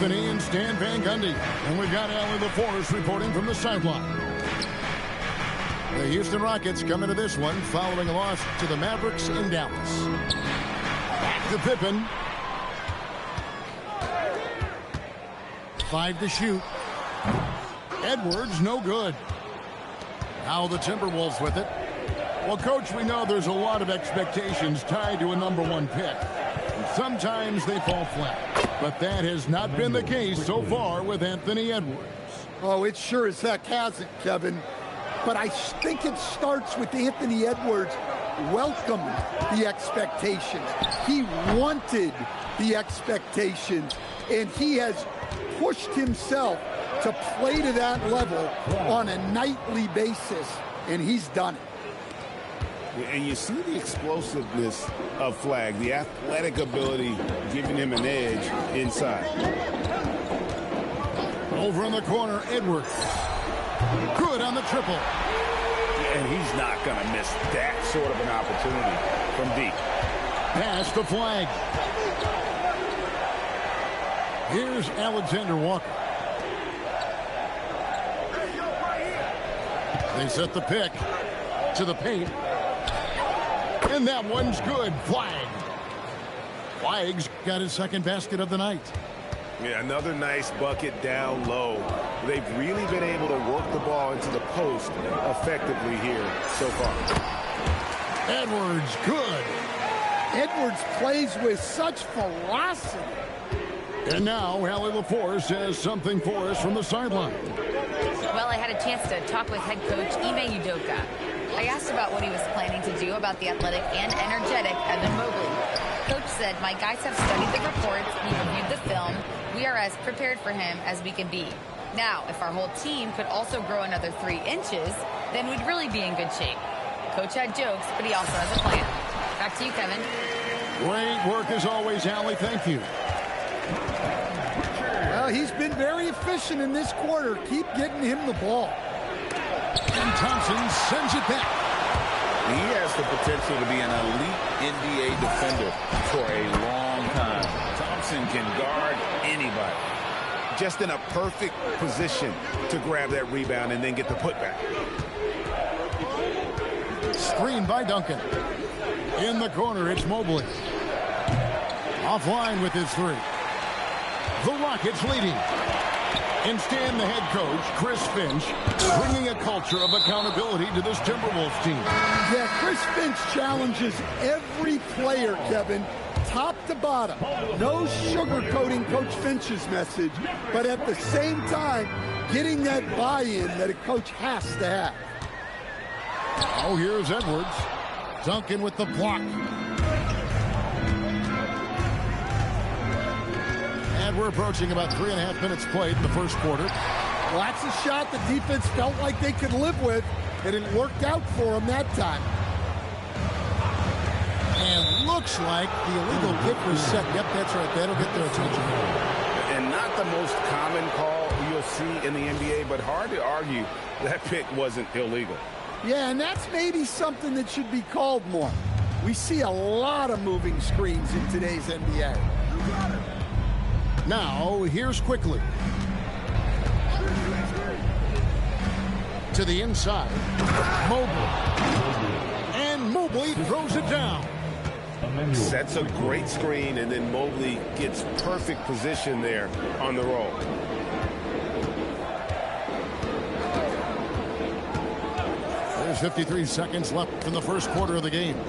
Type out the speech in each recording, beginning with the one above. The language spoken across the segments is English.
Anthony and Stan Van Gundy. And we've got Allie LaForce reporting from the sideline. The Houston Rockets come into this one following a loss to the Mavericks in Dallas. Back to Pippen. 5 to shoot. Edwards, no good. Now the Timberwolves with it. Well, Coach, we know there's a lot of expectations tied to a #1 pick. And sometimes they fall flat. But that has not been the case so far with Anthony Edwards. Oh, it sure as heck hasn't, Kevin. But I think it starts with Anthony Edwards welcomed the expectations. He wanted the expectations, and he has pushed himself to play to that level on a nightly basis, and he's done it. And you see the explosiveness of Flag, the athletic ability giving him an edge inside. Over in the corner, Edwards. Good on the triple. And he's not going to miss that sort of an opportunity from deep. Pass to Flag. Here's Alexander Walker. They set the pick to the paint. And that one's good. Flag. Flag's got his second basket of the night. Yeah, another nice bucket down low. They've really been able to work the ball into the post effectively here so far. Edwards, good. Edwards plays with such ferocity. And now Allie LaForce has something for us from the sideline. Well, I had a chance to talk with head coach Ime Udoka. I asked about what he was planning to do about the athletic and energetic Evan Mobley. Coach said, my guys have studied the reports, we reviewed the film. We are as prepared for him as we can be. Now, if our whole team could also grow another 3 inches, then we'd really be in good shape. Coach had jokes, but he also has a plan. Back to you, Kevin. Great work as always, Allie. Thank you. Well, he's been very efficient in this quarter. Keep getting him the ball. And Thompson sends it back. He has the potential to be an elite NBA defender for a long time. Thompson can guard anybody. Just in a perfect position to grab that rebound and then get the putback. Screen by Duncan. In the corner, it's Mobley. Offline with his 3. The Rockets leading. Instead, the head coach, Chris Finch, bringing a culture of accountability to this Timberwolves team. Yeah, Chris Finch challenges every player, Kevin, top to bottom. No sugarcoating Coach Finch's message, but at the same time, getting that buy-in that a coach has to have. Oh, here's Edwards. Duncan with the block. And we're approaching about 3.5 minutes played in the first quarter. Well, that's a shot the defense felt like they could live with, and it worked out for them that time. And looks like the illegal kick was set. Yep, that's right. That'll get their attention. And not the most common call you'll see in the NBA, but hard to argue that pick wasn't illegal. Yeah, and that's maybe something that should be called more. We see a lot of moving screens in today's NBA. Now, here's Quickly. To the inside. Mobley. And Mobley throws it down. Sets a great screen, and then Mobley gets perfect position there on the roll. There's 53 seconds left in the first quarter of the game.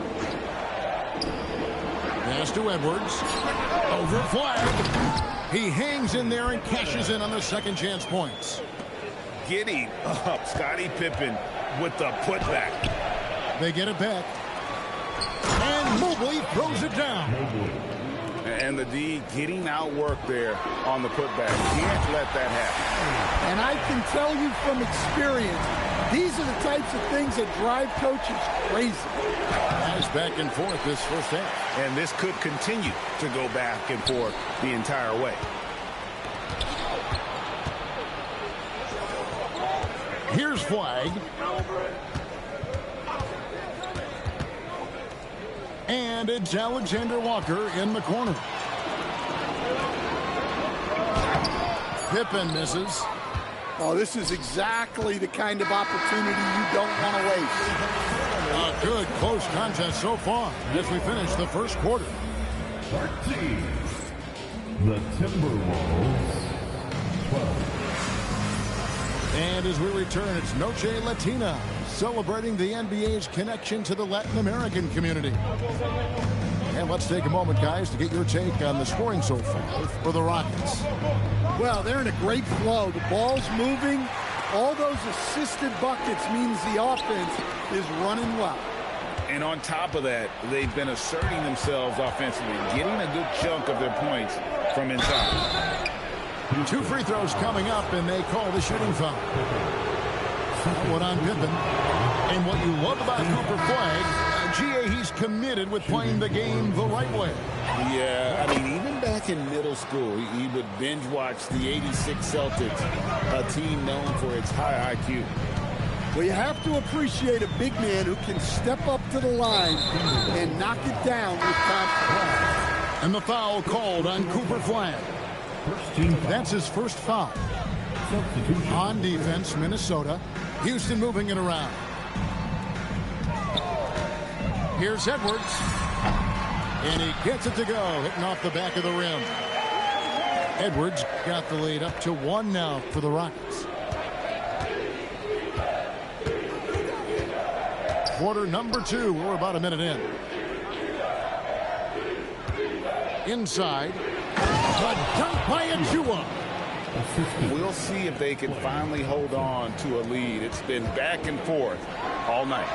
Pass to Edwards. Over Flag. He hangs in there and cashes in on the second chance points. Getting up, Scottie Pippen with the putback. They get it back. And Mobley throws it down. And the D getting outworked there on the putback. Can't let that happen. And I can tell you from experience, these are the types of things that drive coaches crazy. Nice back and forth this first half. And this could continue to go back and forth the entire way. Here's Flag. And it's Alexander Walker in the corner. Pippen misses. Oh, this is exactly the kind of opportunity you don't want to waste. A good close contest so far as we finish the first quarter. 13. The Timberwolves 12. And as we return, it's Noche Latina, celebrating the NBA's connection to the Latin American community. And let's take a moment, guys, to get your take on the scoring so far for the Rockets. Well, they're in a great flow. The ball's moving. All those assisted buckets means the offense is running well. And on top of that, they've been asserting themselves offensively, getting a good chunk of their points from inside. 2 free throws coming up, and they call the shooting foul. One on Pippen. And what you love about Cooper Flagg, GA, he's committed with playing the game the right way. Yeah, I mean, even back in middle school, he would binge watch the '86 Celtics, a team known for its high IQ. Well, you have to appreciate a big man who can step up to the line and knock it down with confidence. And the foul called on Cooper Flagg. That's his first foul. On defense, Minnesota. Houston moving it around. Here's Edwards. And he gets it to go, hitting off the back of the rim. Edwards got the lead up to 1 now for the Rockets. Quarter number 2. We're about a minute in. Inside. The dunk by Achua. We'll see if they can finally hold on to a lead. It's been back and forth all night.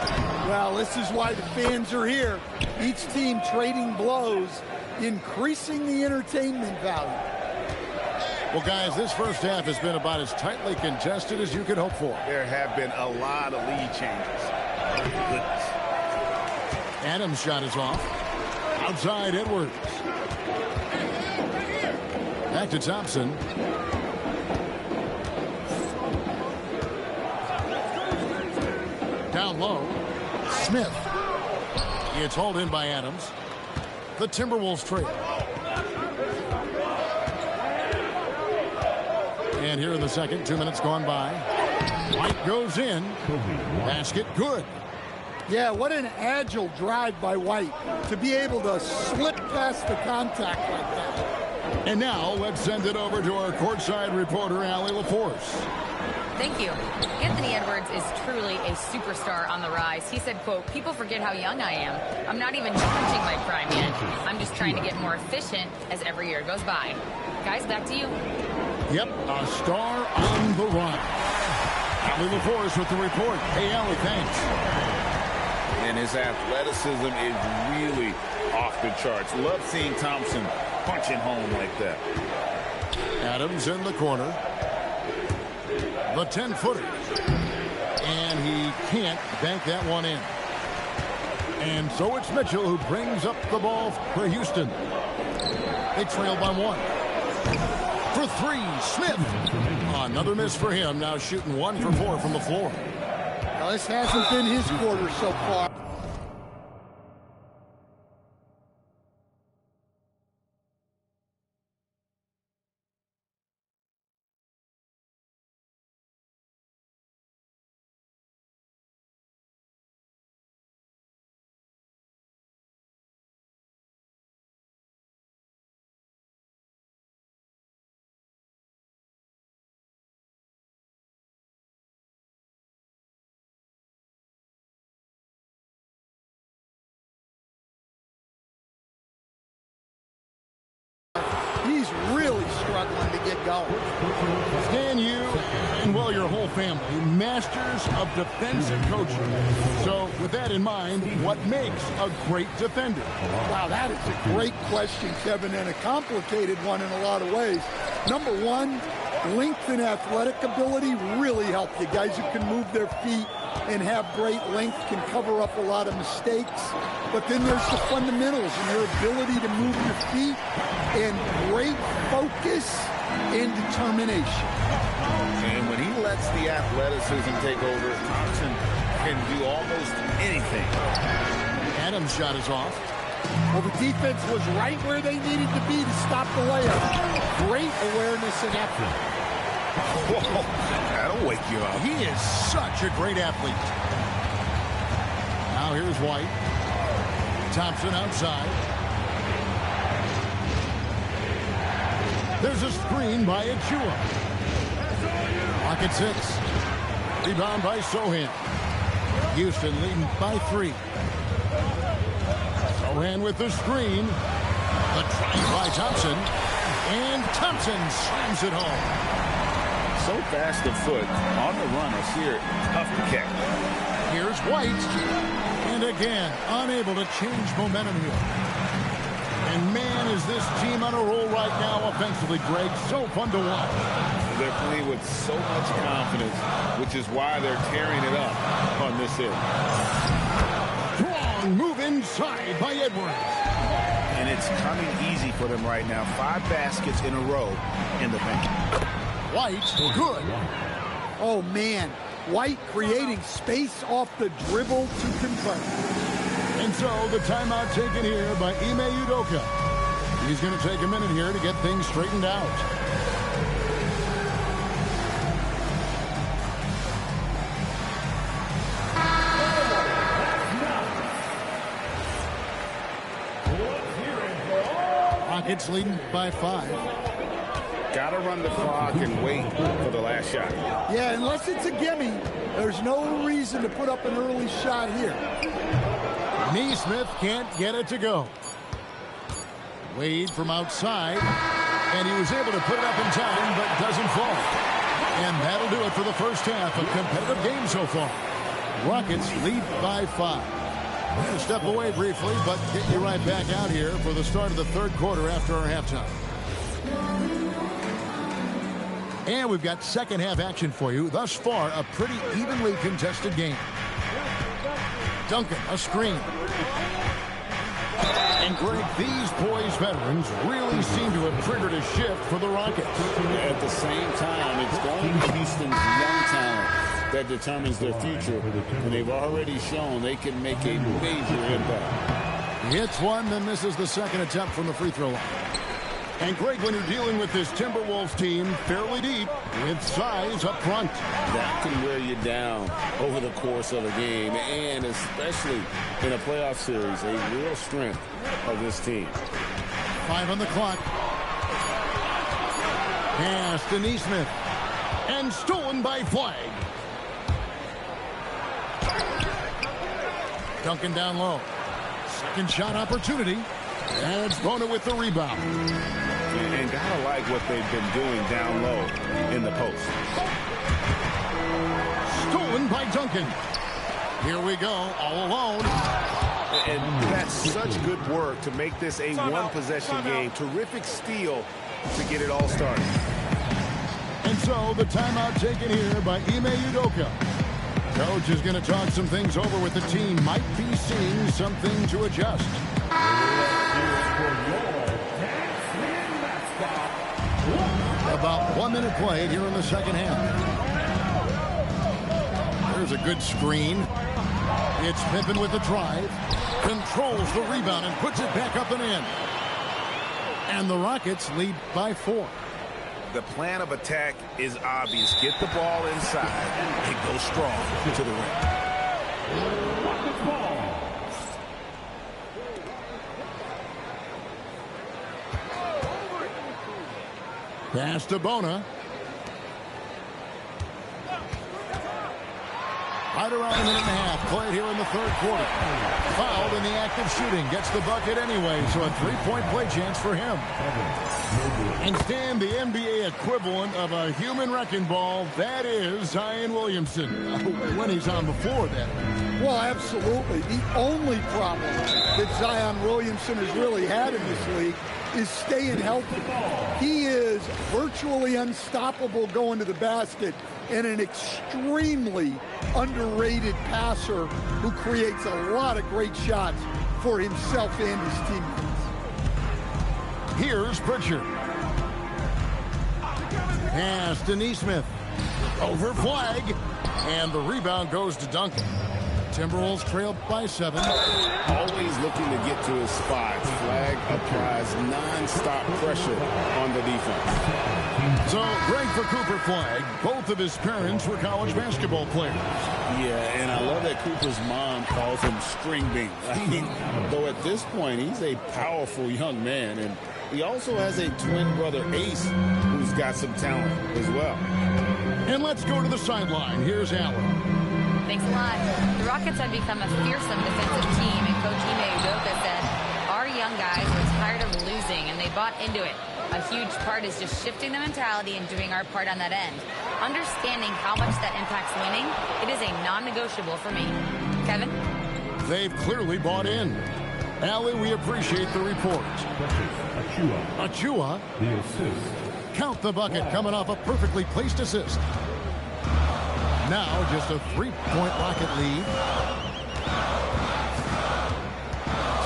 Well, this is why the fans are here. Each team trading blows, increasing the entertainment value. Well, guys, this first half has been about as tightly contested as you could hope for. There have been a lot of lead changes. Oh, goodness. Adams' shot is off. Outside Edwards. Back to Thompson. Down low. Smith. It's hauled in by Adams. The Timberwolves trade. And here in the second, 2 minutes gone by. White goes in. Basket good. Yeah, what an agile drive by White to be able to slip past the contact like that. And now let's send it over to our courtside reporter, Allie LaForce. Thank you. Anthony Edwards is truly a superstar on the rise. He said, quote, "People forget how young I am. I'm not even touching my prime yet. I'm just trying to get more efficient as every year goes by." Guys, back to you. Yep, a star on the run. Allie LaForce with the report. Hey, Allie, thanks. And his athleticism is really off the charts. Love seeing Thompson punching home like that. Adams in the corner. The 10-footer. And he can't bank that one in. And so it's Mitchell who brings up the ball for Houston. They trail by 1. For 3, Smith. Another miss for him. Now shooting 1 for 4 from the floor. Now, this hasn't been his quarter so far. He's really struggling to get going. Can you, and well, your whole family, masters of defensive coaching. So with that in mind, what makes a great defender? Wow, that is a great question, Kevin, and a complicated one in a lot of ways. Number 1, length and athletic ability really help you. Guys who can move their feet and have great length can cover up a lot of mistakes. But then there's the fundamentals and your ability to move your feet and great focus and determination. And when he lets the athleticism take over, Thompson can do almost anything. Adams' shot is off. Well, the defense was right where they needed to be to stop the layup. Great awareness and effort. Whoa, that'll wake you up. He is such a great athlete. Now here's White. Thompson outside. There's a screen by Achua. Rocket 6. Rebound by Sochan. Houston leading by 3. Sochan with the screen. The drive by Thompson. And Thompson slams it home. So fast of foot on the run is here. Tough to catch. Here's White. And again, unable to change momentum here. And man, is this team on a roll right now offensively, Greg. So fun to watch. They're playing with so much confidence, which is why they're tearing it up on this end. Strong move inside by Edwards. And it's coming easy for them right now. 5 baskets in a row in the paint. White, good. Oh, man. White creating space off the dribble to convert. And so the timeout taken here by Ime Udoka. He's going to take a minute here to get things straightened out. Rockets leading by 5. Got to run the clock and wait for the last shot. Yeah, unless it's a gimme, there's no reason to put up an early shot here. Neesmith can't get it to go. Wade from outside, and he was able to put it up in time, but doesn't fall. And that'll do it for the first half. A competitive game so far. Rockets lead by 5. We're going to step away briefly, but get you right back out here for the start of the third quarter after our halftime. And we've got second half action for you. Thus far, a pretty evenly contested game. Duncan, a screen. And Greg, these poised veterans really seem to have triggered a shift for the Rockets. At the same time, it's going to be Houston's young talent that determines their future. And they've already shown they can make a major impact. He hits one, then misses the second attempt from the free throw line. And Greg, when you're dealing with this Timberwolves team fairly deep with size up front, that can wear you down over the course of a game, and especially in a playoff series, a real strength of this team. 5 on the clock. Pass to Neesmith. And stolen by Flag. Duncan down low. Second shot opportunity. And it's Bona with the rebound. And gotta like what they've been doing down low in the post. Stolen by Duncan. Here we go, all alone. And that's such good work to make this a one-possession game. Terrific steal to get it all started. And so the timeout taken here by Ime Udoka. Coach is going to talk some things over with the team. Might be seeing something to adjust. About 1 minute play here in the second half. There's a good screen. It's Pippen with the drive. Controls the rebound and puts it back up and in. And the Rockets lead by 4. The plan of attack is obvious. Get the ball inside and go strong to the rim. Pass to Bona. Right around a minute and a half played here in the third quarter. Fouled in the act of shooting. Gets the bucket anyway, so a three-point play chance for him. And Stan, the NBA equivalent of a human wrecking ball, that is Zion Williamson. When he's on the floor, then. Well, absolutely. The only problem that Zion Williamson has really had in this league is staying healthy. He is virtually unstoppable going to the basket and an extremely underrated passer who creates a lot of great shots for himself and his teammates. Here's Pritchard. Pass to Neesmith. Over Flag. And the rebound goes to Duncan. Timberwolves trailed by 7. Always looking to get to his spots. Flag applies non-stop pressure on the defense. So, great for Cooper Flagg. Both of his parents were college basketball players. Yeah, and I love that Cooper's mom calls him String Bean. I mean, though at this point, he's a powerful young man. And he also has a twin brother, Ace, who's got some talent as well. And let's go to the sideline. Here's Allen. Thanks a lot. The Rockets have become a fearsome defensive team, and Coach Ime Udoka said, our young guys were tired of losing, and they bought into it. A huge part is just shifting the mentality and doing our part on that end. Understanding how much that impacts winning, it is a non-negotiable for me. Kevin? They've clearly bought in. Allie, we appreciate the report. Achua. The assist. Count the bucket coming off a perfectly placed assist. Now just a 3-point Rocket lead.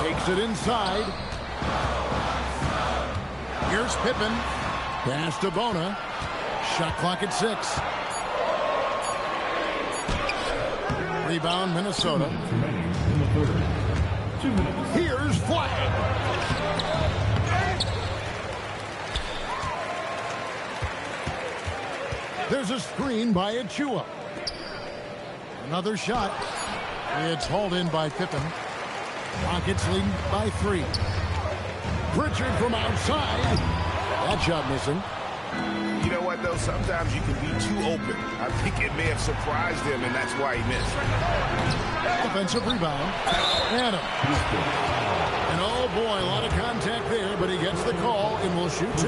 Takes it inside. Here's Pippen. Pass to Bona. Shot clock at 6. Rebound, Minnesota. In the third. 2 minutes. Here's Flagg. There's a screen by Achua. Another shot. It's hauled in by Pippen. Rockets leading by 3. Pritchard from outside. That shot missing. You know what, though? Sometimes you can be too open. I think it may have surprised him, and that's why he missed. Defensive rebound. Adams. And oh boy, a lot of contact there, but he gets the call and will shoot 2.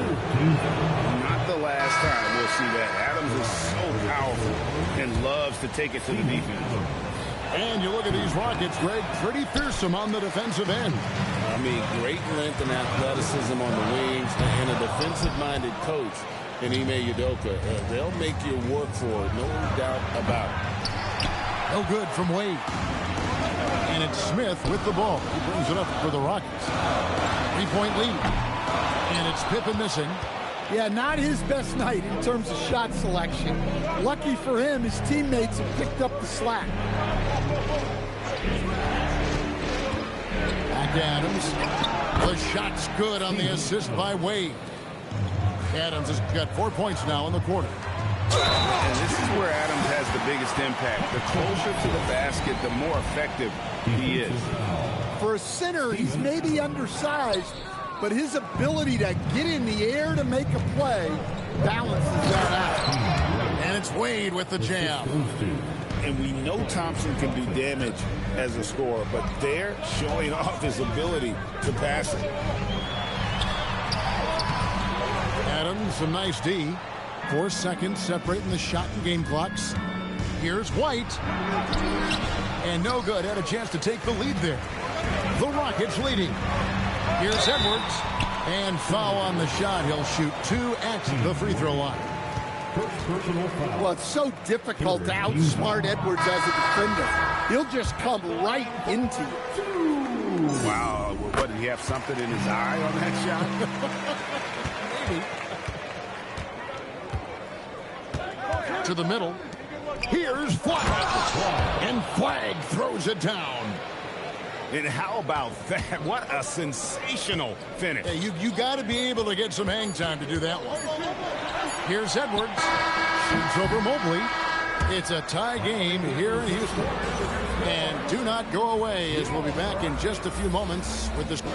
Not the last time we'll see that. Adams is so powerful and loves to take it to the defense. And you look at these Rockets, Greg, pretty fearsome on the defensive end. I mean, great length and athleticism on the wings, and a defensive-minded coach in Ime Udoka. They'll make you work for it, no doubt about it. No good from Wade. And it's Smith with the ball. He brings it up for the Rockets. 3-point lead. And it's Pippen missing. Yeah, not his best night in terms of shot selection. Lucky for him, his teammates have picked up the slack. Back to Adams. The shot's good on the assist by Wade. Adams has got 4 points now in the quarter. And this is where Adams has the biggest impact. The closer to the basket, the more effective he is. For a center, he's maybe undersized, but his ability to get in the air to make a play balances that out. And it's Wade with the jam. And we know Thompson can do damage as a scorer, but they're showing off his ability to pass it. Adams, some nice D. 4 seconds separating the shot and game clocks. Here's White. And no good. Had a chance to take the lead there. The Rockets leading. Here's Edwards. And foul on the shot. He'll shoot 2 at the free throw line. Well, it's so difficult to outsmart Edwards as a defender. He'll just come right into you. Wow. What, did he have something in his eye on that shot? Maybe. To the middle. Here's Flagg. And Flagg throws it down. And how about that? What a sensational finish. Hey, you got to be able to get some hang time to do that one. Here's Edwards. Shoots over Mobley. It's a tie game here in Houston. And do not go away, as we'll be back in just a few moments with this. The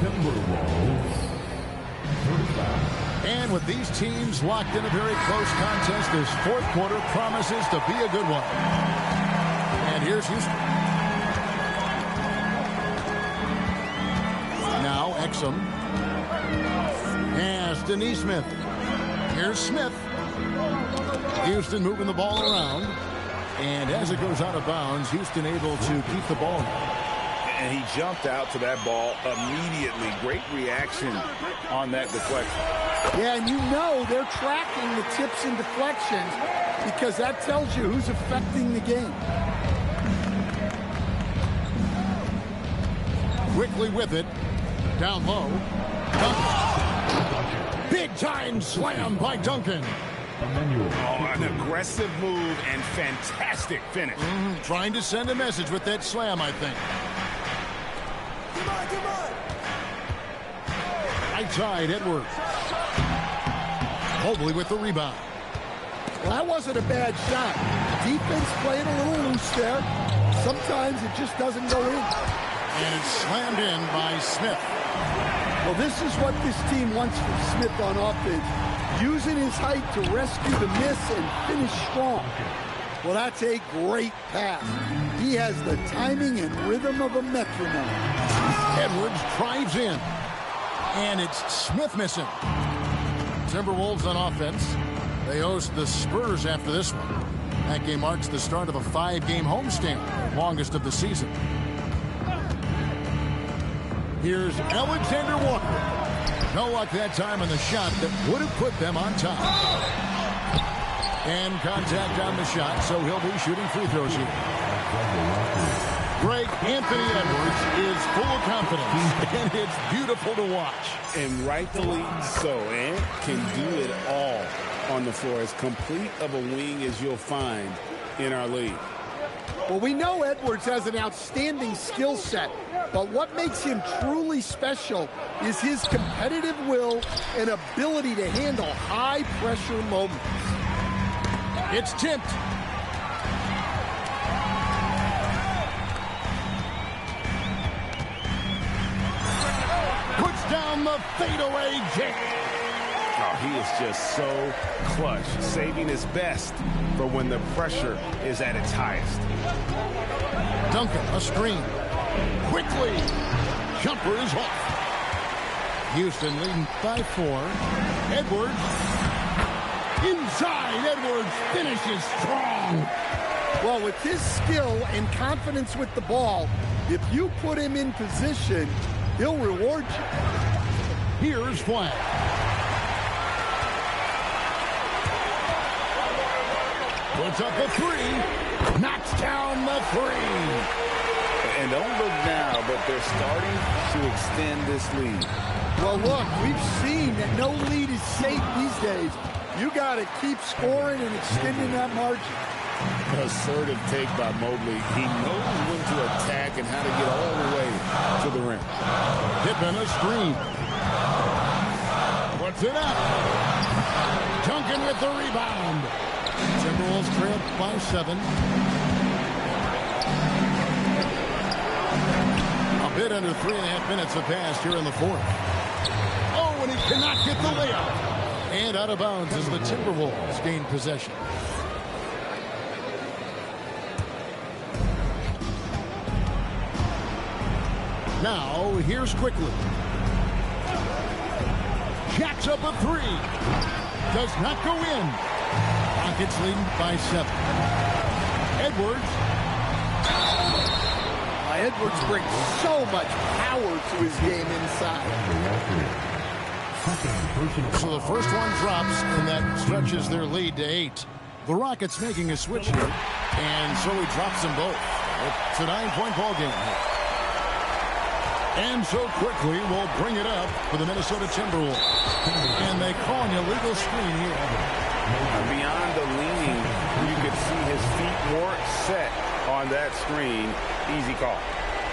Timberwolves. And with these teams locked in a very close contest, this fourth quarter promises to be a good one. And here's Houston. Now Exum. Pass to Nesmith. Here's Smith. Houston moving the ball around. And as it goes out of bounds, Houston able to keep the ball. And he jumped out to that ball immediately. Great reaction on that deflection. Yeah, and you know they're tracking the tips and deflections because that tells you who's affecting the game. Quickly with it. Down low. Duncan. Big time slam by Duncan. Oh, an aggressive move and fantastic finish. Trying to send a message with that slam, I think. Come on. Right side, Edwards. Mobley with the rebound. Well, that wasn't a bad shot. Defense playing a little loose there. Sometimes it just doesn't go in. And it's slammed in by Smith. Well, this is what this team wants from Smith on offense. Using his height to rescue the miss and finish strong. Well, that's a great pass. He has the timing and rhythm of a metronome. Edwards drives in. And it's Smith missing. Timberwolves on offense. They host the Spurs after this one. That game marks the start of a 5-game homestand, longest of the season. Here's Alexander Walker. No luck that time on the shot that would have put them on top. And contact on the shot, so he'll be shooting free throws here. Greg, Anthony Edwards is full of confidence, and it's beautiful to watch. And rightfully so. Ant can do it all on the floor. As complete of a wing as you'll find in our league. Well, we know Edwards has an outstanding skill set, but what makes him truly special is his competitive will and ability to handle high-pressure moments. It's tipped. Puts down the fadeaway kick. Oh, he is just so clutch, saving his best for when the pressure is at its highest. Duncan, a screen. Quickly. Jumper is off. Houston leading by 4. Edwards. Inside. Edwards finishes strong. Well, with his skill and confidence with the ball, if you put him in position, he'll reward you. Here's Flash. Puts up a 3. Knocks down the 3. And don't look now, but they're starting to extend this lead. Well, look, we've seen that no lead is safe these days. You got to keep scoring and extending that margin. Assertive take by Mobley. He knows when to attack and how to get all the way to the rim. Pippen a screen. Puts it up. Duncan with the rebound. Timberwolves trailed by 7. A bit under 3.5 minutes have passed here in the 4th. Oh, and he cannot get the layup. And out of bounds as the Timberwolves gain possession. Now, here's Quickly. Jacks up a 3. Does not go in. Rockets leading by 7. Edwards. Edwards brings so much power to his game inside. So the first one drops, and that stretches their lead to 8. The Rockets making a switch here, and so he drops them both. It's a 9-point ball game here. And so Quickly will bring it up for the Minnesota Timberwolves. And they call an illegal screen here. Beyond the leaning, you could see his feet weren't set on that screen. Easy call.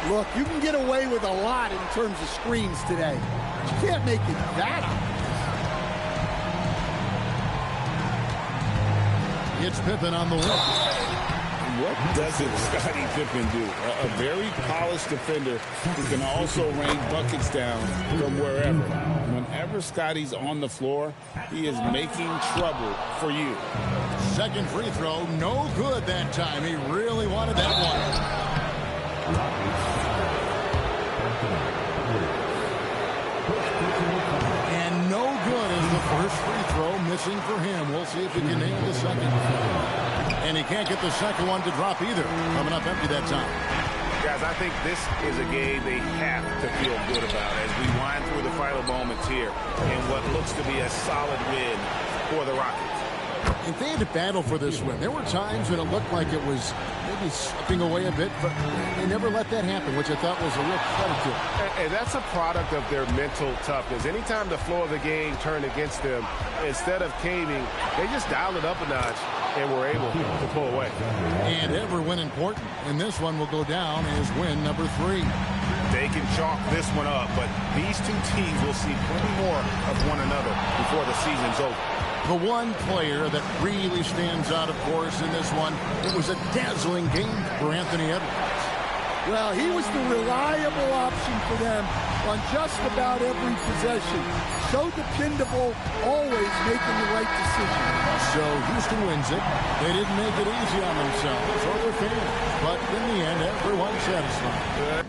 Look, you can get away with a lot in terms of screens today. You can't make it that obvious. It's Pippen on the wing. What doesn't Scottie Pippen do? A very polished defender who can also rain buckets down from wherever. Whenever Scottie's on the floor, he is making trouble for you. Second free throw, no good that time. He really wanted that one. And no good is the first free throw, missing for him. We'll see if he can nail the second. And he can't get the second one to drop either. Coming up empty that time. Guys, I think this is a game they have to feel good about as we wind through the final moments here in what looks to be a solid win for the Rockets. If they had to battle for this win, there were times when it looked like it was maybe slipping away a bit, but they never let that happen, which I thought was a real credit to them. And that's a product of their mental toughness. Anytime the flow of the game turned against them, instead of caving, they just dialed it up a notch and were able to pull away. And every win important. And this one will go down as win number 3. They can chalk this one up, but these two teams will see plenty more of one another before the season's over. The one player that really stands out, of course, in this one, it was a dazzling game for Anthony Edwards. Well, he was the reliable option for them on just about every possession. So dependable, always making the right decision. So Houston wins it. They didn't make it easy on themselves or their fans, but in the end, everyone's satisfied.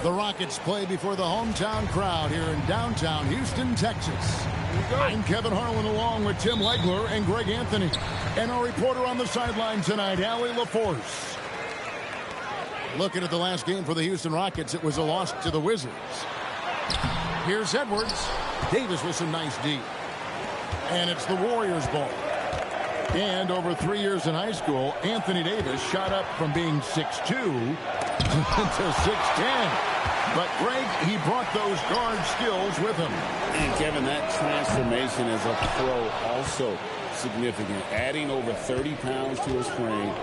The Rockets play before the hometown crowd here in downtown Houston, Texas. I'm Kevin Harlan along with Tim Legler and Greg Anthony. And our reporter on the sideline tonight, Allie LaForce. Looking at the last game for the Houston Rockets, it was a loss to the Wizards. Here's Edwards. Davis with some nice D. And it's the Warriors' ball. And over 3 years in high school, Anthony Davis shot up from being 6'2" to 6'10". But Greg, he brought those guard skills with him. And Kevin, that transformation as a pro also significant. Adding over 30 pounds to his frame.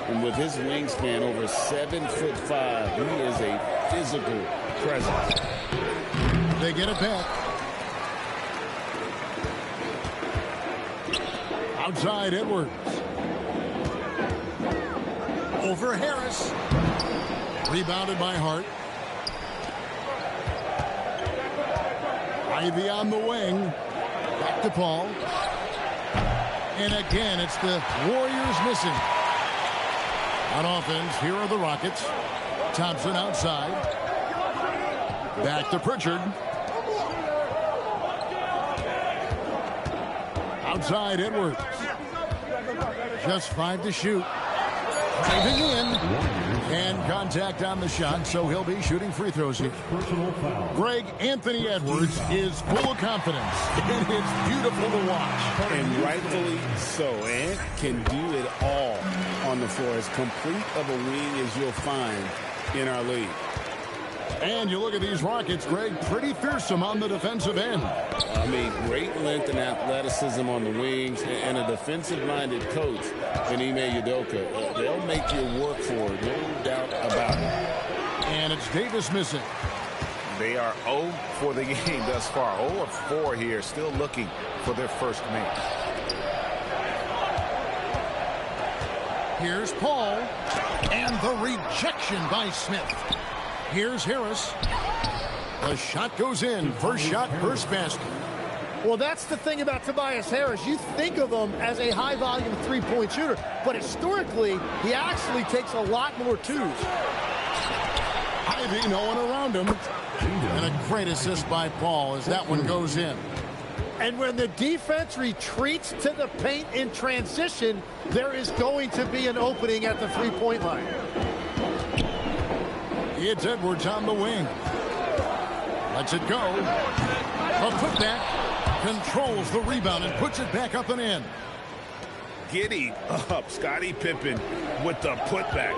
And with his wingspan over 7'5", he is a physical presence. They get it back. Outside Edwards. Over Harris. Rebounded by Hart. Ivy on the wing. Back to Paul. And again, it's the Warriors missing. On offense, here are the Rockets. Thompson outside. Back to Pritchard. Outside Edwards. Just 5 to shoot. Driving in. And contact on the shot, so he'll be shooting free throws here. Greg, Anthony Edwards is full of confidence. And it's beautiful to watch. And rightfully so. And can do it all on the floor. As complete of a wing as you'll find in our league. And you look at these Rockets, Greg, pretty fearsome on the defensive end. I mean, great length and athleticism on the wings, and a defensive-minded coach in Ime Udoka. They'll make you work for it, no doubt about it. And it's Davis missing. They are 0 for the game thus far. 0 of 4 here, still looking for their first make. Here's Paul. And the rejection by Smith. Here's Harris. The shot goes in. First shot, first basket. Well, that's the thing about Tobias Harris. You think of him as a high-volume three-point shooter, but historically, he actually takes a lot more twos. Ivy, no one around him. And a great assist by Paul as that one goes in. And when the defense retreats to the paint in transition, there is going to be an opening at the three-point line. It's Edwards on the wing. Lets it go. A putback. Controls the rebound and puts it back up and in. Giddy up. Scottie Pippen with the putback.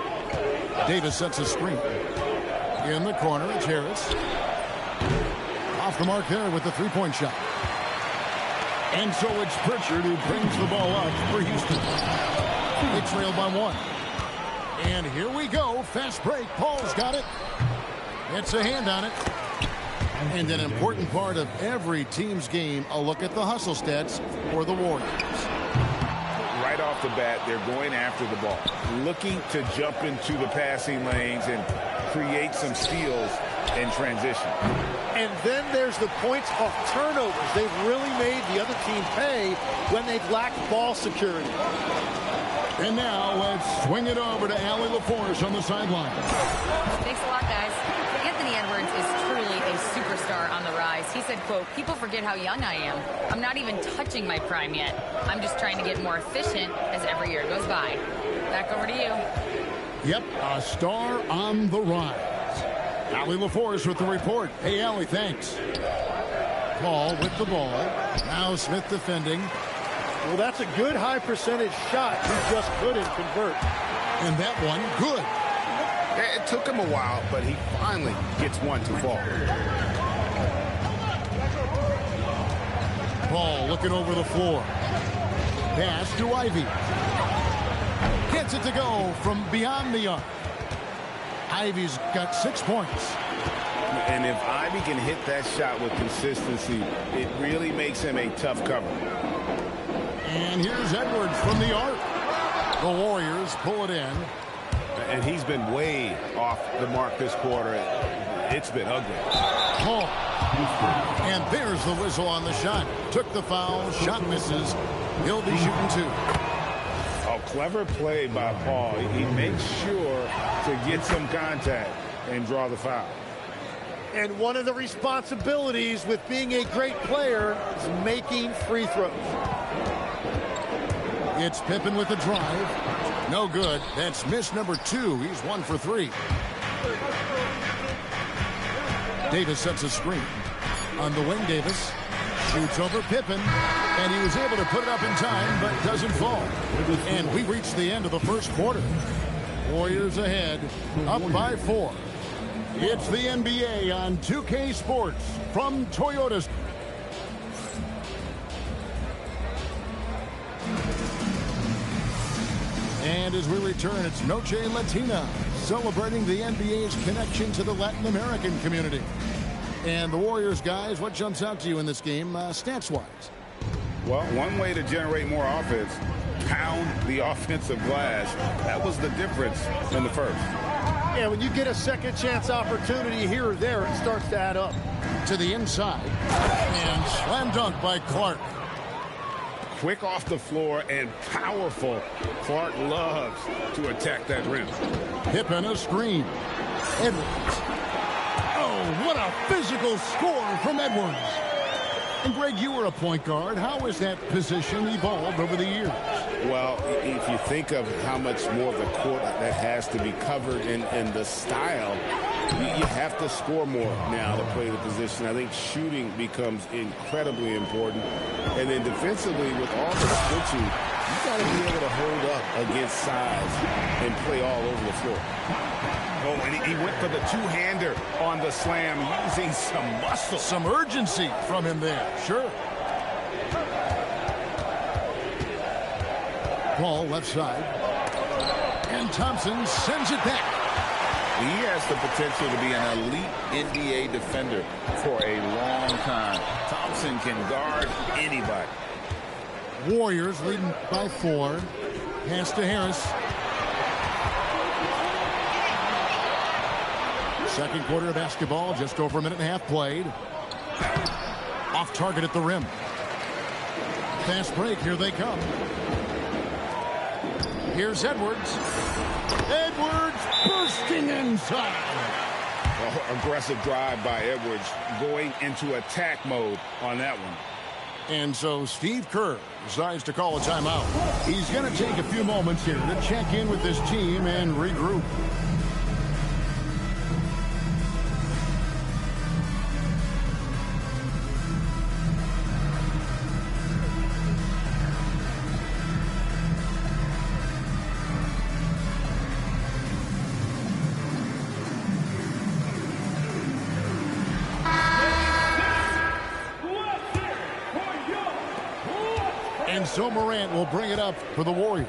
Davis sets a screen. In the corner, it's Harris. Off the mark there with the three-point shot. And so it's Pritchard who brings the ball up for Houston. They trail by 1. And here we go. Fast break. Paul's got it. It's a hand on it. And an important part of every team's game, a look at the hustle stats for the Warriors. Right off the bat, they're going after the ball. Looking to jump into the passing lanes and create some steals in transition. And then there's the points off turnovers. They've really made the other team pay when they've lacked ball security. And now let's swing it over to Allie LaForce on the sideline. Thanks a lot, guys. Anthony Edwards is truly a superstar on the rise. He said, quote, "People forget how young I am. I'm not even touching my prime yet. I'm just trying to get more efficient as every year goes by." Back over to you. Yep, a star on the rise. Allie LaForce with the report. Hey, Allie, thanks. Paul with the ball. Now Smith defending. Well, that's a good high percentage shot. He just couldn't convert. And that one, good. It took him a while, but he finally gets one to fall. Paul looking over the floor. Pass to Ivy. Gets it to go from beyond the arc. Ivy's got 6 points. And if Ivy can hit that shot with consistency, it really makes him a tough cover. And here's Edwards from the arc. The Warriors pull it in. And he's been way off the mark this quarter. It's been ugly. Paul. And there's the whistle on the shot. Took the foul. Shot misses. He'll be shooting 2. Oh, clever play by Paul. He makes sure to get some contact and draw the foul. And one of the responsibilities with being a great player is making free throws. It's Pippen with the drive. No good. That's miss number 2. He's 1 for 3. Davis sets a screen. On the wing, Davis shoots over Pippen, and he was able to put it up in time, but doesn't fall. And we reached the end of the first quarter. Warriors ahead, up by 4. It's the NBA on 2K Sports from Toyota. And as we return, it's Noche Latina, celebrating the NBA's connection to the Latin American community. And the Warriors, guys, what jumps out to you in this game, stats-wise? Well, one way to generate more offense, pound the offensive glass. That was the difference in the first. Yeah, when you get a second chance opportunity here or there, it starts to add up. To the inside. And slam dunk by Clark. Quick off the floor and powerful. Clark loves to attack that rim. Pippen a screen. Edwards. Oh, what a physical score from Edwards. And Greg, you were a point guard. How has that position evolved over the years? Well, if you think of how much more of the court that has to be covered and the style, you have to score more now to play the position. I think shooting becomes incredibly important. And then defensively, with all the switching, you got to be able to hold up against size and play all over the floor. Oh, and he went for the two-hander on the slam, using some muscle. Some urgency from him there, sure. Ball left side. And Thompson sends it back. He has the potential to be an elite NBA defender for a long time. Thompson can guard anybody. Warriors leading by 4. Pass to Harris. Second quarter of basketball, just over a minute and a half played. Off target at the rim. Fast break, here they come. Here's Edwards. Edwards bursting inside. Oh, aggressive drive by Edwards, going into attack mode on that one. And so Steve Kerr decides to call a timeout. He's going to take a few moments here to check in with this team and regroup. And so Morant will bring it up for the Warriors.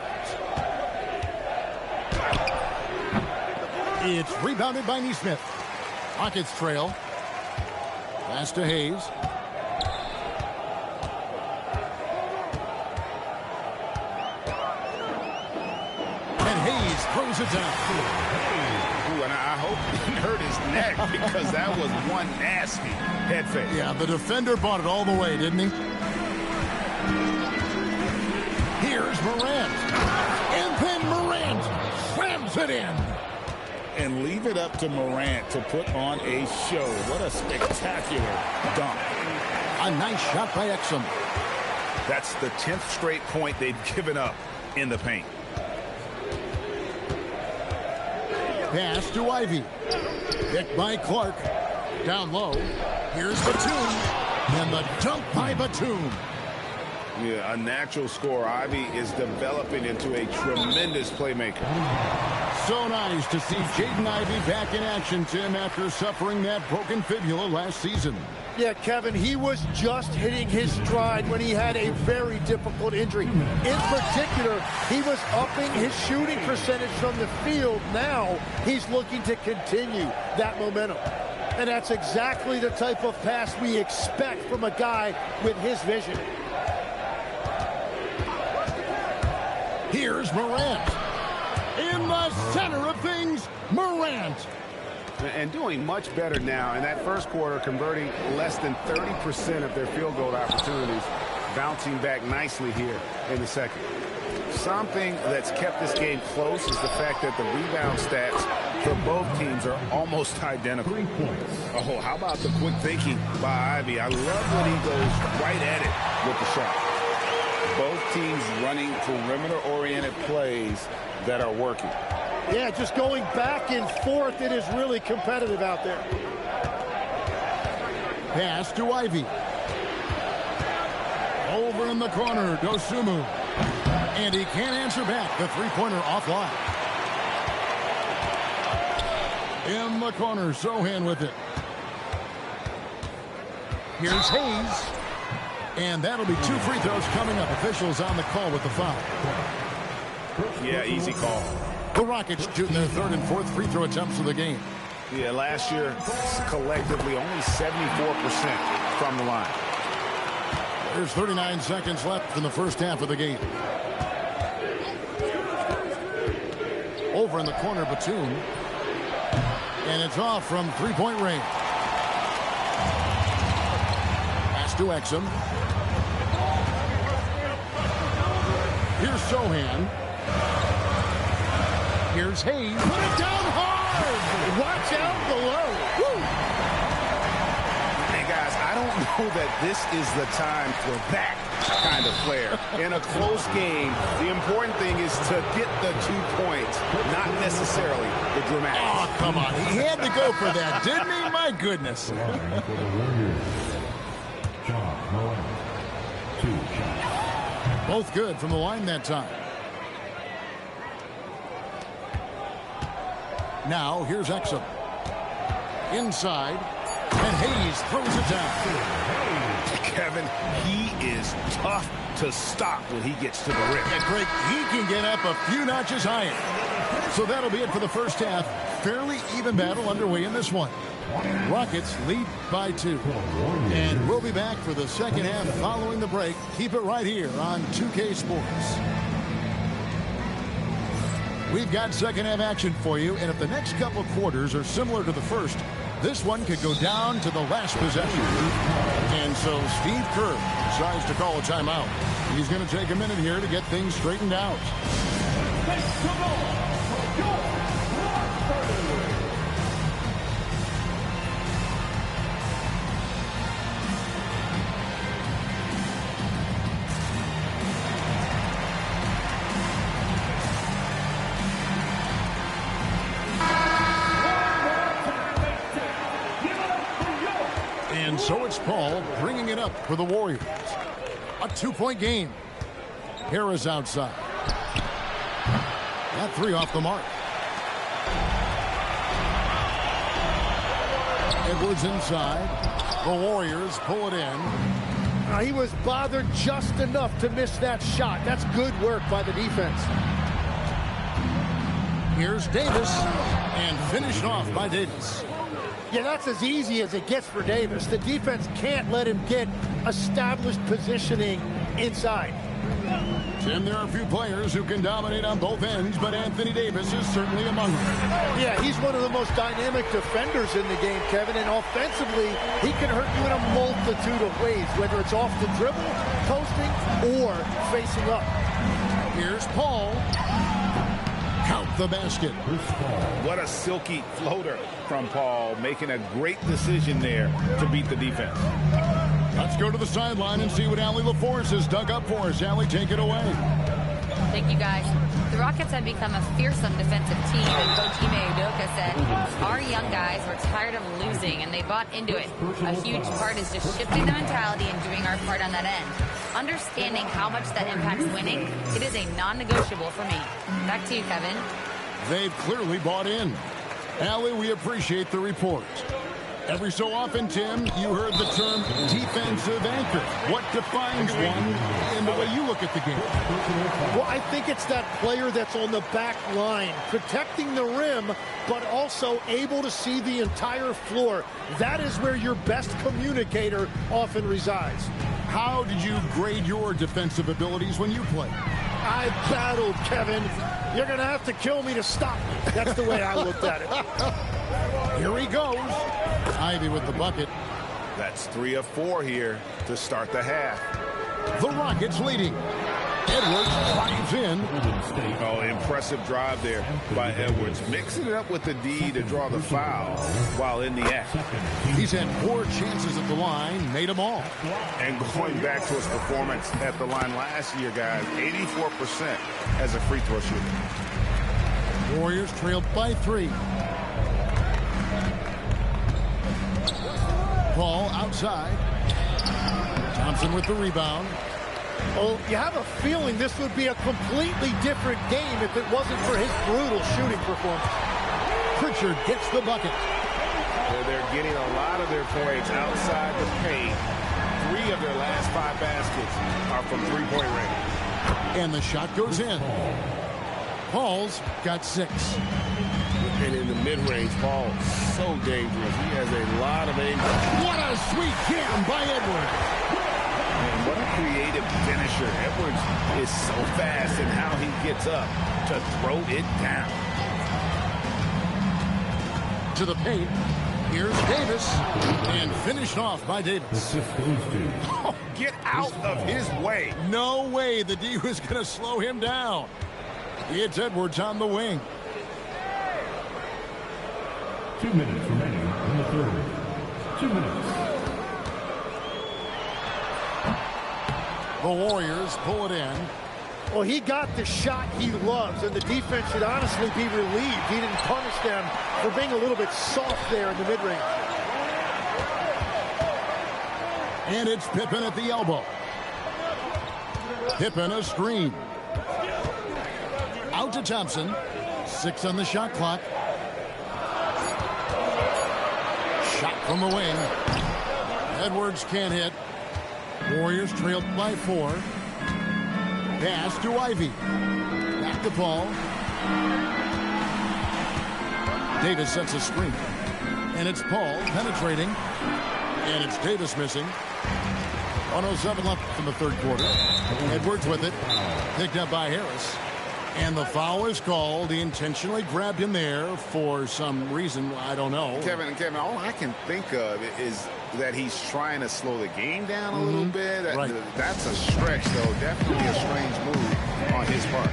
It's rebounded by Nesmith. Rockets trail. Pass to Hayes. And Hayes throws it down. Ooh, and I hope he hurt his neck because that was one nasty head fake. Yeah, the defender bought it all the way, didn't he? Here's Morant. And then Morant slams it in. And leave it up to Morant to put on a show. What a spectacular dunk. A nice shot by Exum. That's the 10th straight point they've given up in the paint. Pass to Ivy. Picked by Clark. Down low. Here's Batum. And the dunk by Batum. Yeah, a natural scorer. Ivy is developing into a tremendous playmaker. So nice to see Jaden Ivey back in action, Tim, after suffering that broken fibula last season. Yeah, Kevin, he was just hitting his stride when he had a very difficult injury. In particular, he was upping his shooting percentage from the field. Now he's looking to continue that momentum. And that's exactly the type of pass we expect from a guy with his vision. Here's Morant. In the center of things, Morant. And doing much better now in that first quarter, converting less than 30% of their field goal opportunities. bouncing back nicely here in the second. Something that's kept this game close is the fact that the rebound stats for both teams are almost identical. 3 points. Oh, how about the quick thinking by Ivey? I love when he goes right at it with the shot. Both teams running perimeter-oriented plays that are working. Yeah, just going back and forth. It is really competitive out there. Pass to Ivey. Over in the corner, Dosunmu. And he can't answer back. The three-pointer offline. In the corner, Sochan with it. Here's Hayes. And that'll be 2 free throws coming up. Officials on the call with the foul. Yeah, easy call. The Rockets shooting their 3rd and 4th free throw attempts of the game. Yeah, last year, collectively, only 74% from the line. There's 39 seconds left in the first half of the game. Over in the corner, Batum. And it's off from three-point range. Pass to Exum. Here's Sochan. Here's Hayes. Put it down hard. Watch out below. Woo. Hey, guys, I don't know that this is the time for that kind of flair. In a close game, the important thing is to get the 2 points, not necessarily the dramatics. Oh, come on. He had to go for that, didn't he? My goodness. For the Warriors, John Moran. 2 shots. Both good from the line that time. Now, here's Exum. Inside. And Hayes throws it down. Kevin, he is tough to stop when he gets to the rim. And Greg, he can get up a few notches higher. So that'll be it for the first half. Fairly even battle underway in this one. Rockets lead by 2. And we'll be back for the second half following the break. Keep it right here on 2K Sports. We've got second half action for you, and if the next couple quarters are similar to the first, this one could go down to the last possession. And so Steve Kerr decides to call a timeout. He's going to take a minute here to get things straightened out. And so it's Paul bringing it up for the Warriors. A 2-point game. Harris outside. That 3 off the mark. Edwards inside. The Warriors pull it in. He was bothered just enough to miss that shot. That's good work by the defense. Here's Davis. And finished off by Davis. Yeah, that's as easy as it gets for Davis. The defense can't let him get established positioning inside. Tim, there are a few players who can dominate on both ends, but Anthony Davis is certainly among them. Yeah, he's one of the most dynamic defenders in the game, Kevin, and offensively, he can hurt you in a multitude of ways, whether it's off the dribble, posting, or facing up. Here's Paul. Count the basket. What a silky floater from Paul, making a great decision there to beat the defense. Let's go to the sideline and see what Allie LaForce has dug up for us. Allie, take it away. Thank you, guys. The Rockets have become a fearsome defensive team, and Coach Ime Udoka said, our young guys were tired of losing, and they bought into it. A huge part is just shifting the mentality and doing our part on that end. Understanding how much that impacts winning, it is a non-negotiable for me. Back to you, Kevin. They've clearly bought in. Allie, we appreciate the report. Every so often, Tim, you heard the term defensive anchor. What defines one in the way you look at the game? Well, I think it's that player that's on the back line, protecting the rim, but also able to see the entire floor. That is where your best communicator often resides. How did you grade your defensive abilities when you played? I battled, Kevin. You're going to have to kill me to stop me. That's the way I looked at it. Here he goes. Ivey with the bucket. That's 3 of 4 here to start the half. The Rockets leading. Edwards drives in. Oh, impressive drive there by Edwards. Mixing it up with the D to draw the foul while in the act. He's had 4 chances at the line, made them all. And going back to his performance at the line last year, guys, 84% as a free throw shooter. Warriors trailed by 3. Paul outside. Thompson with the rebound. Well, you have a feeling this would be a completely different game if it wasn't for his brutal shooting performance. Pritchard gets the bucket. They're getting a lot of their points outside the paint. 3 of their last 5 baskets are from three-point range. And the shot goes in. Paul's got 6. And in the mid-range, Paul, so dangerous. He has a lot of aim. What a sweet jam by Edwards. And what a creative finisher. Edwards is so fast in how he gets up to throw it down. To the paint. Here's Davis. And finished off by Davis. Oh, get out of his way. No way the D was going to slow him down. It's Edwards on the wing. 2 minutes remaining in the third. 2 minutes. The Warriors pull it in. Well, he got the shot he loves, and the defense should honestly be relieved. He didn't punish them for being a little bit soft there in the mid-range. And it's Pippen at the elbow. Pippen a screen. Out to Thompson. 6 on the shot clock. Shot from the wing. Edwards can't hit. Warriors trailed by 4. Pass to Ivy. Back to Paul. Davis sets a screen. And it's Paul penetrating. And it's Davis missing. 1:07 left in the third quarter. Edwards with it. Picked up by Harris. And the foul is called. He intentionally grabbed him there for some reason. I don't know. Kevin, all I can think of is that he's trying to slow the game down a little bit. Right. That's a stretch, though. Definitely a strange move on his part.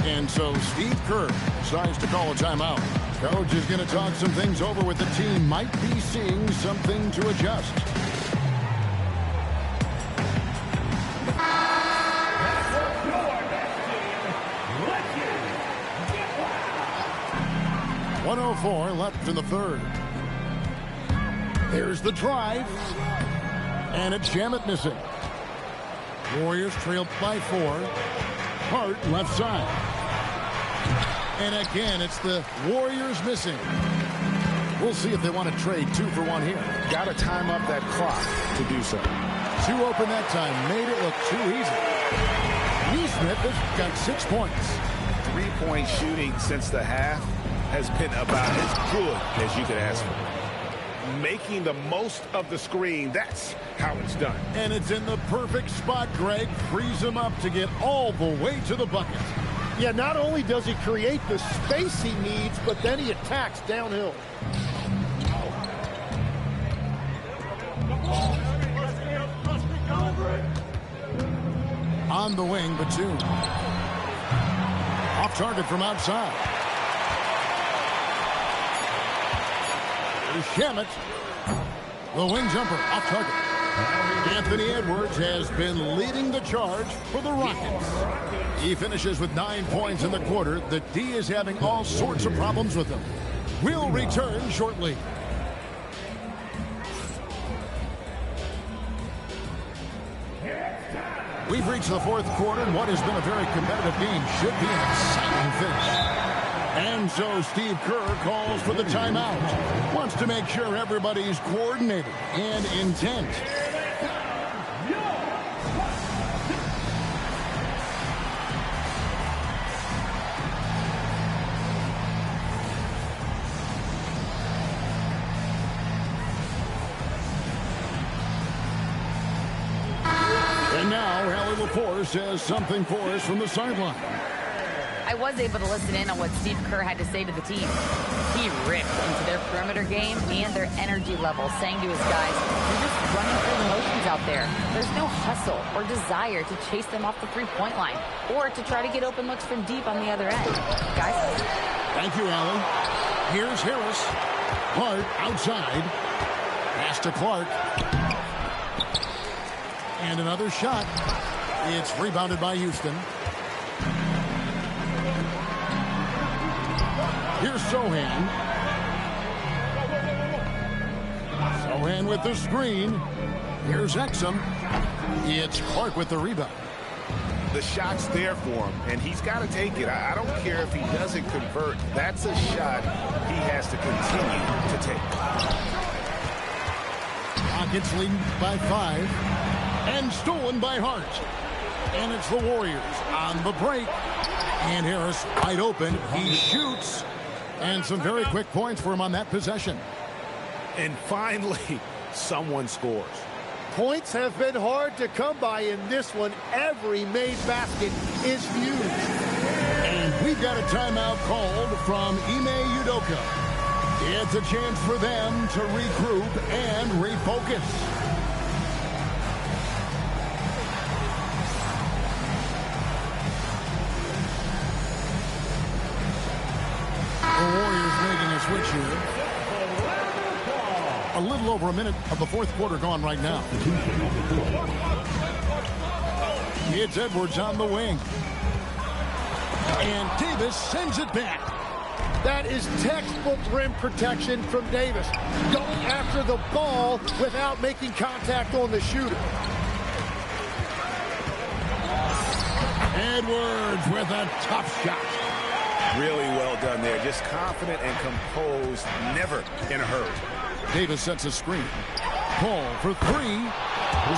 And so Steve Kerr decides to call a timeout. Coach is going to talk some things over with the team. Might be seeing something to adjust. .104 left in the third. There's the drive. And it's Shamet missing. Warriors trailed by 4. Hart left side. And again, it's the Warriors missing. We'll see if they want to trade 2 for 1 here. Got to time up that clock to do so. 2 open that time. Made it look too easy. Neesmith has got 6 points. 3-point shooting since the half has been about as good as you could ask for. Making the most of the screen, that's how it's done. And it's in the perfect spot. Greg frees him up to get all the way to the bucket. Yeah, not only does he create the space he needs, but then he attacks downhill. On the wing, Batum. Off target from outside. Shamet. The wing jumper off target. Anthony Edwards has been leading the charge for the Rockets. He finishes with 9 points in the quarter. The D is having all sorts of problems with him. We'll return shortly. We've reached the fourth quarter, and what has been a very competitive game should be an exciting finish. And so Steve Kerr calls for the timeout. Wants to make sure everybody's coordinated and intent. And now Hallie LaForce has something for us from the sideline. I was able to listen in on what Steve Kerr had to say to the team. He ripped into their perimeter game and their energy level, saying to his guys, "You're just running through the motions out there. There's no hustle or desire to chase them off the three-point line or to try to get open looks from deep on the other end." Guys? Thank you, Allie. Here's Harris. Clark outside. Pass to Clark. And another shot. It's rebounded by Houston. Here's Sohan. Sohan with the screen. Here's Exum. It's Clark with the rebound. The shot's there for him, and he's got to take it. I don't care if he doesn't convert. That's a shot he has to continue to take. Rockets leading by 5. And stolen by Hart. And it's the Warriors on the break. And Harris wide open. He shoots. And some very quick points for him on that possession. And finally, someone scores. Points have been hard to come by in this one. Every made basket is huge. And we've got a timeout called from Ime Udoka. It's a chance for them to regroup and refocus. The Warriors making a switch here. A little over a minute of the fourth quarter gone right now. It's Edwards on the wing. And Davis sends it back. That is textbook rim protection from Davis. Going after the ball without making contact on the shooter. Edwards with a tough shot. Really well done there. Just confident and composed, never in a hurry. Davis sets a screen. Paul for 3.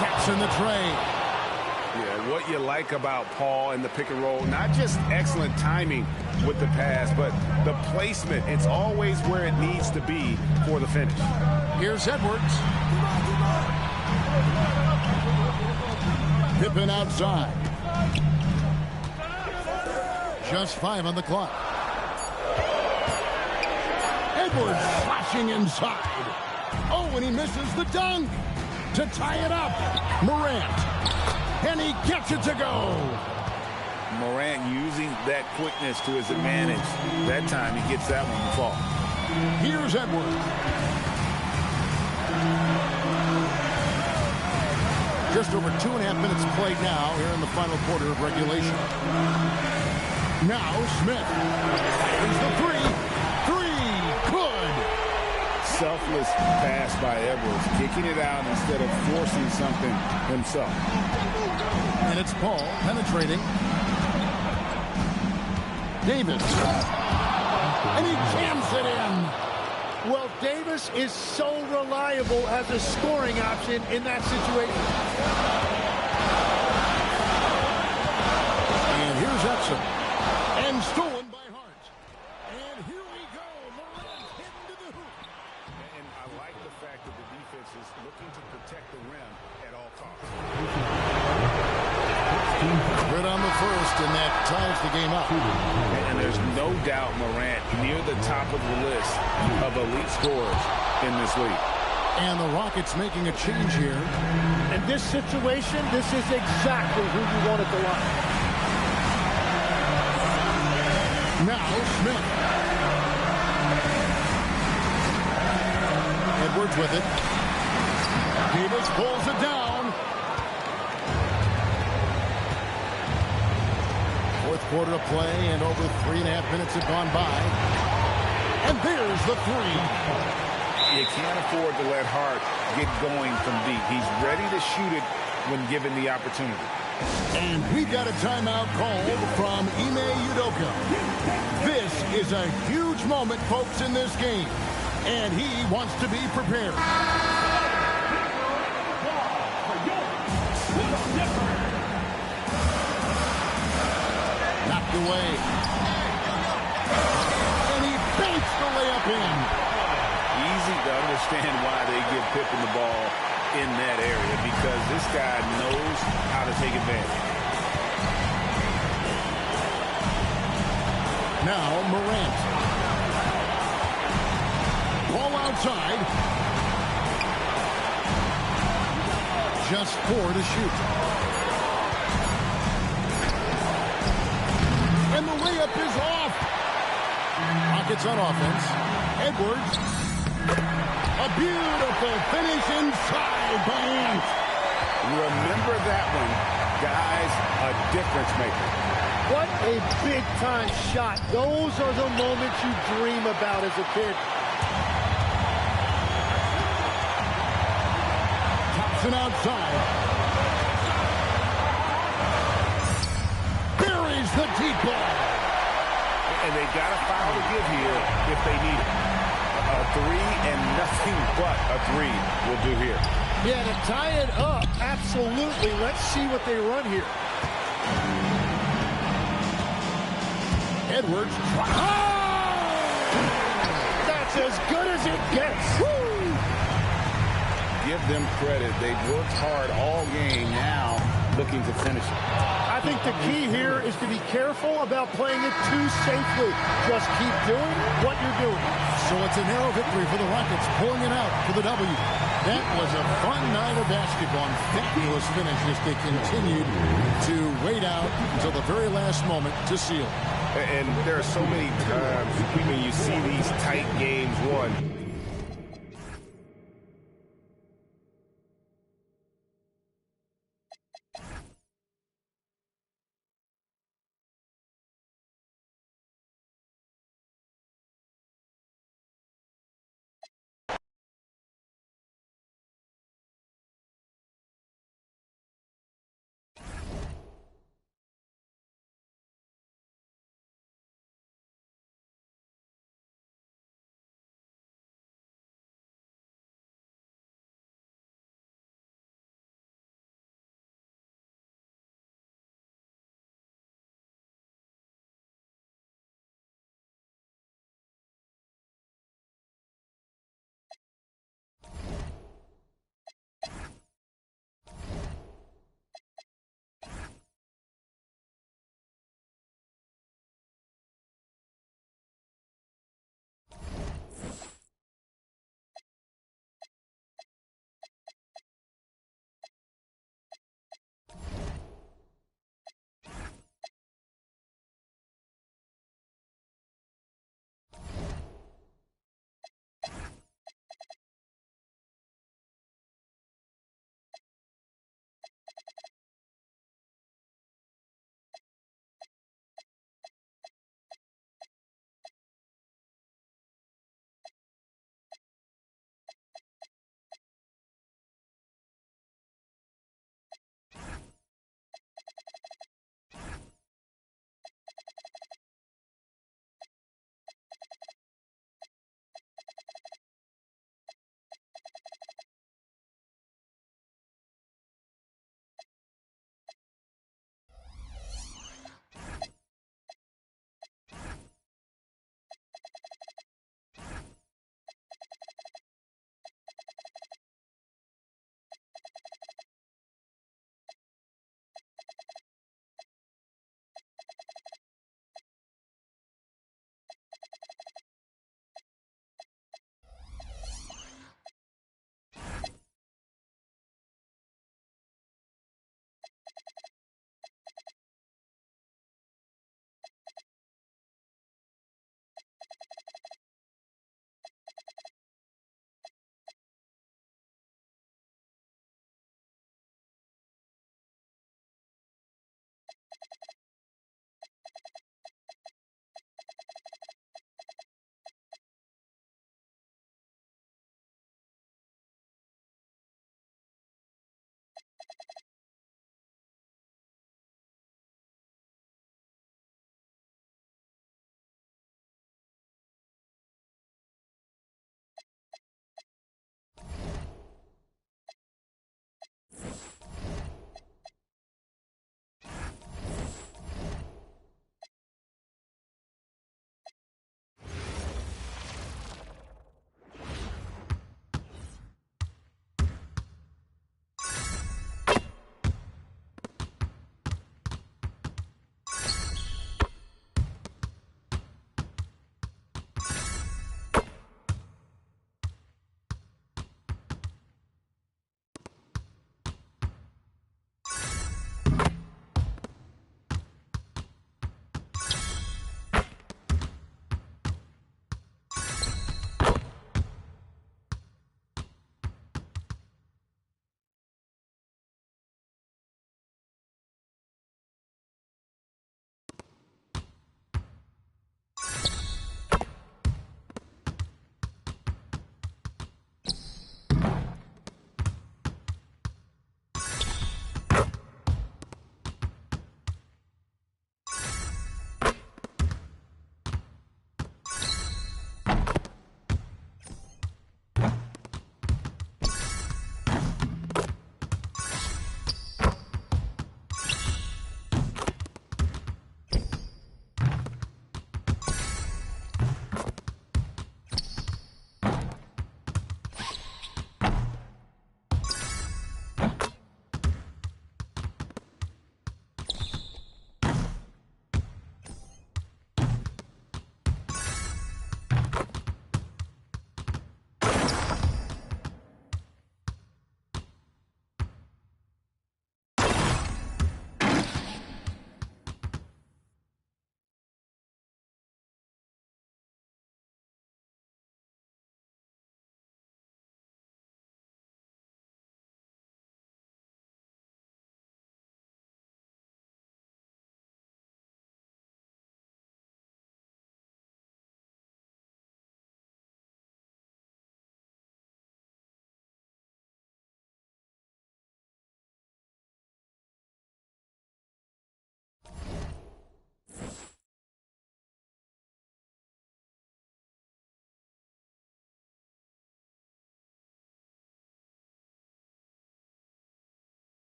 Jacks in the tray. Yeah, what you like about Paul and the pick and roll, not just excellent timing with the pass, but the placement. It's always where it needs to be for the finish. Here's Edwards. Pippen outside. Just 5 on the clock. Edwards flashing inside. Oh, and he misses the dunk to tie it up. Morant. And he gets it to go. Morant using that quickness to his advantage. That time he gets that one to fall. Here's Edwards. Just over 2.5 minutes played now here in the final quarter of regulation. Now Smith. Here's the 3. 3. Good. Selfless pass by Edwards, kicking it out instead of forcing something himself. And it's Paul penetrating. Davis. And he jams it in. Well, Davis is so reliable as a scoring option in that situation. And here's Exum. And stolen by Hart. And here we go. Morant hitting to the hoop. And I like the fact that the defense is looking to protect the rim at all costs. Good on the first, and that ties the game up. And there's no doubt Morant near the top of the list of elite scorers in this league. And the Rockets making a change here. In this situation, this is exactly who you want at the line. Now Smith. Edwards with it. Davis pulls it down. Fourth quarter of play, and over 3.5 minutes have gone by. And there's the 3. You can't afford to let Hart get going from deep. He's ready to shoot it when given the opportunity. And we've got a timeout called from Ime Udoka. This is a huge moment, folks, in this game. And he wants to be prepared. Knocked away. And he banks the layup in. Easy to understand why they give Pippen the ball in that area, because this guy knows how to take advantage. Now Morant. Ball outside. Just 4 to shoot. And the layup is off. Rockets on offense. Edwards. A beautiful finish inside by Ant. Remember that one, guys, a difference maker. What a big-time shot. Those are the moments you dream about as a kid. Thompson outside. Buries the deep ball. And they got a foul to give here if they need it. A three and nothing but a three will do here. Yeah, to tie it up, absolutely. Let's see what they run here. Edwards. Oh! That's as good as it gets. Woo! Give them credit. They've worked hard all game, now looking to finish it. I think the key here is to be careful about playing it too safely. Just keep doing what you're doing. So it's a narrow victory for the Rockets, pulling it out for the W. That was a fun night of basketball and fabulous finish as they continued to wait out until the very last moment to seal. And there are so many times when you see these tight games won,